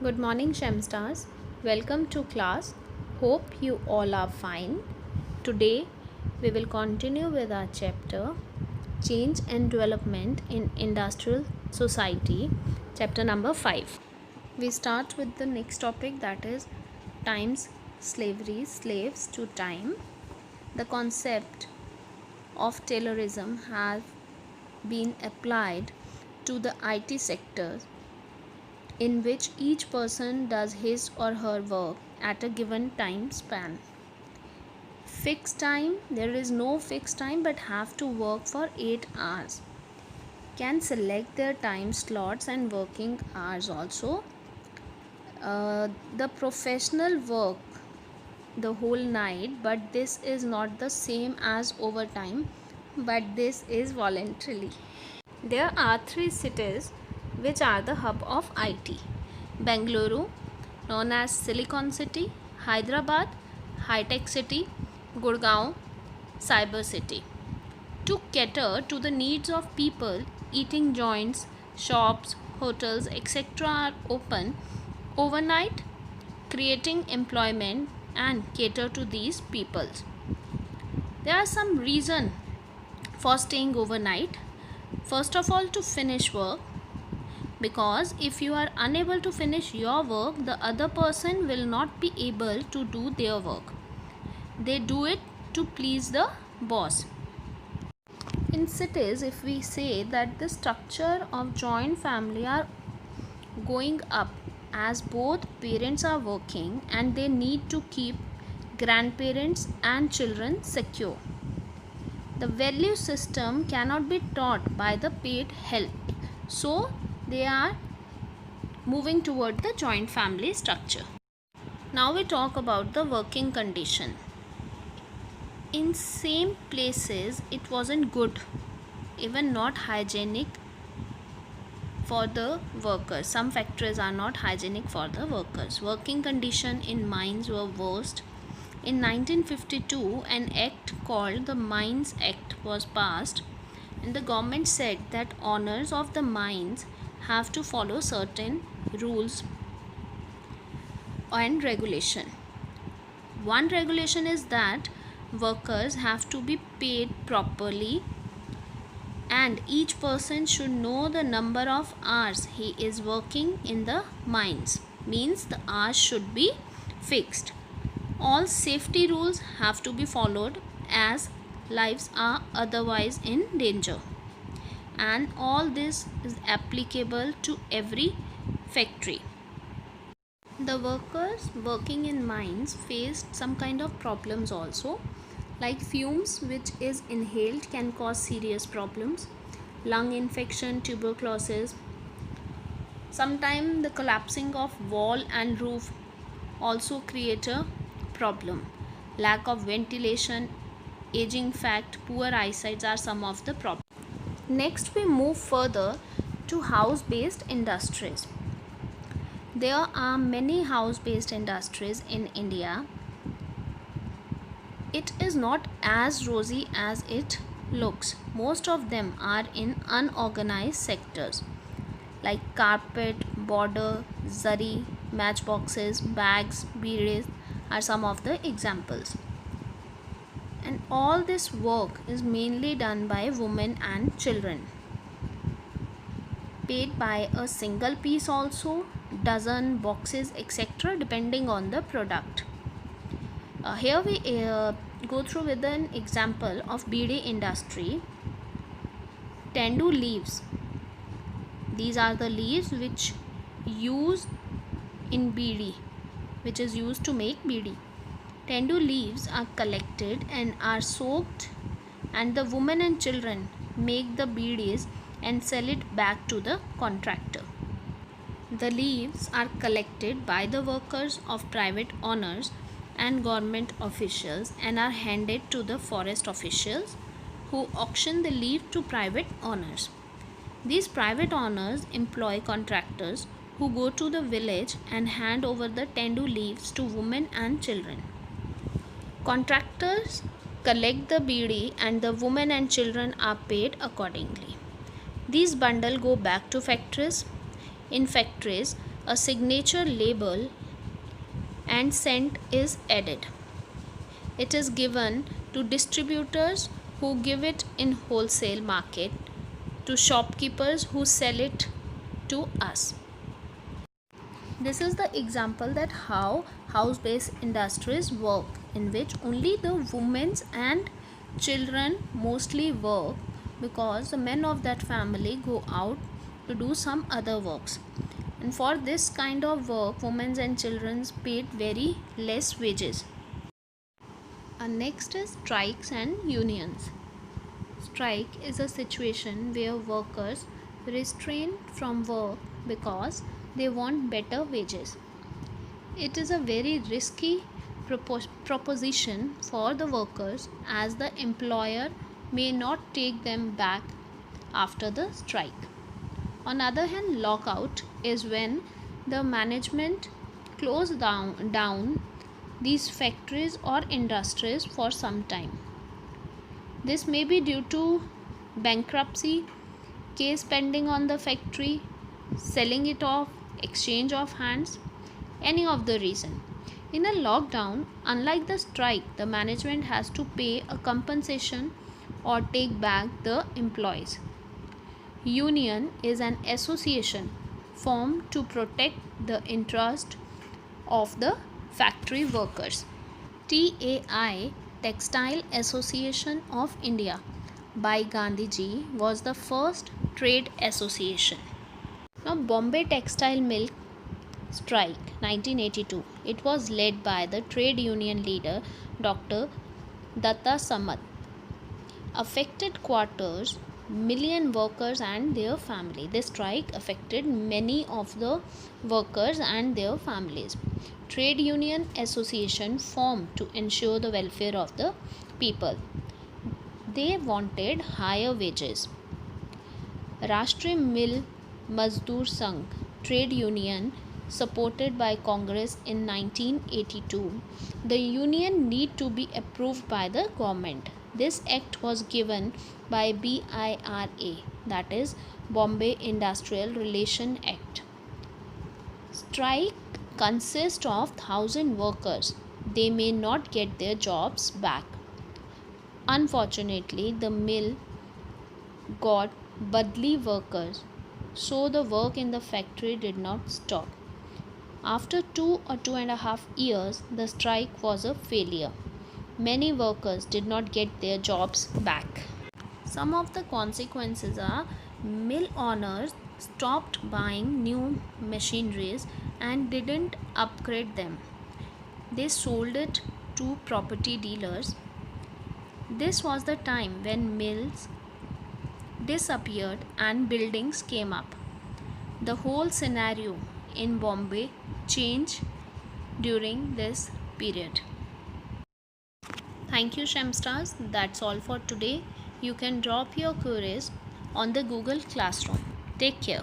Good morning, Shemstars. Welcome to class. Hope you all are fine. Today, we will continue with our chapter Change and Development in Industrial Society, chapter number 5. We start with the next topic, that is Times Slavery, Slaves to Time. The concept of Taylorism has been applied to the IT sector, in which each person does his or her work at a given time span. Fixed time, there is no fixed time but have to work for 8 hours. Can select their time slots and working hours also. The professional work the whole night, but this is not the same as overtime, but this is voluntarily. There are 3 cities which are the hub of IT. Bengaluru, known as Silicon City; Hyderabad, High-Tech City; Gurgaon, Cyber City. To cater to the needs of people, eating joints, shops, hotels, etc. are open overnight, creating employment and cater to these peoples. There are some reasons for staying overnight. First of all, to finish work, because if you are unable to finish your work, the other person will not be able to do their work. They do it to please the boss. In cities, if we say that the structure of joint family are going up, as both parents are working and they need to keep grandparents and children secure. The value system cannot be taught by the paid help, so they are moving toward the joint family structure. Now we talk about the working condition. In same places it wasn't good, even not hygienic for the workers. Some factories are not hygienic for the workers. Working condition in mines were worst. In 1952, an act called the Mines Act was passed, and the government said that owners of the mines have to follow certain rules and regulation. One regulation is that workers have to be paid properly, and each person should know the number of hours he is working in the mines. Means the hours should be fixed. All safety rules have to be followed, as lives are otherwise in danger. And all this is applicable to every factory. The workers working in mines faced some kind of problems also, like fumes which is inhaled can cause serious problems, lung infection, tuberculosis. Sometimes the collapsing of wall and roof also create a problem. Lack of ventilation, aging fact, poor eyesight are some of the problems. Next we move further to house-based industries. There are many house-based industries in India. It is not as rosy as it looks. Most of them are in unorganized sectors like carpet, border, zari, matchboxes, bags, beads are some of the examples. And all this work is mainly done by women and children. Paid by a single piece also, dozen, boxes, etc. depending on the product. Here we go through with an example of bead industry. Tendu leaves. These are the leaves which used in beedi, which is used to make beedi. Tendu leaves are collected and are soaked, and the women and children make the beads and sell it back to the contractor. The leaves are collected by the workers of private owners and government officials and are handed to the forest officials, who auction the leaf to private owners. These private owners employ contractors who go to the village and hand over the tendu leaves to women and children. Contractors collect the beedi and the women and children are paid accordingly. These bundles go back to factories. In factories, a signature label and scent is added. It is given to distributors who give it in wholesale market, to shopkeepers who sell it to us. This is the example that how house-based industries work, in which only the women and children mostly work, because the men of that family go out to do some other works. And for this kind of work, women and children paid very less wages. Next is strikes and unions. Strike is a situation where workers restrain from work because they want better wages. It is a very risky proposition for the workers, as the employer may not take them back after the strike. On the other hand, lockout is when the management close down these factories or industries for some time. This may be due to bankruptcy, case pending on the factory, selling it off, exchange of hands, any of the reason. In a lockdown, unlike the strike, the management has to pay a compensation or take back the employees. Union is an association formed to protect the interest of the factory workers. TAI, Textile Association of India, by Gandhiji, was the first trade association. Now, Bombay Textile Mill Strike 1982. It was led by the trade union leader Dr. Datta Samat. Affected quarters million workers and their family. This strike affected many of the workers and their families. Trade union association formed to ensure the welfare of the people. They wanted higher wages. Rashtriya Mill Mazdoor Sangh trade union, supported by Congress in 1982. The union need to be approved by the government. This act was given by BIRA, that is Bombay Industrial Relation Act. Strike consists of 1,000 workers. They may not get their jobs back. Unfortunately, the mill got badly workers, so the work in the factory did not stop. After 2 or 2.5 years, the strike was a failure. Many workers did not get their jobs back. Some of the consequences are mill owners stopped buying new machineries and didn't upgrade them. They sold it to property dealers. This was the time when mills disappeared and buildings came up. The whole scenario in Bombay changed during this period. Thank you, Shemstars. That's all for today. You can drop your queries on the Google Classroom. Take care.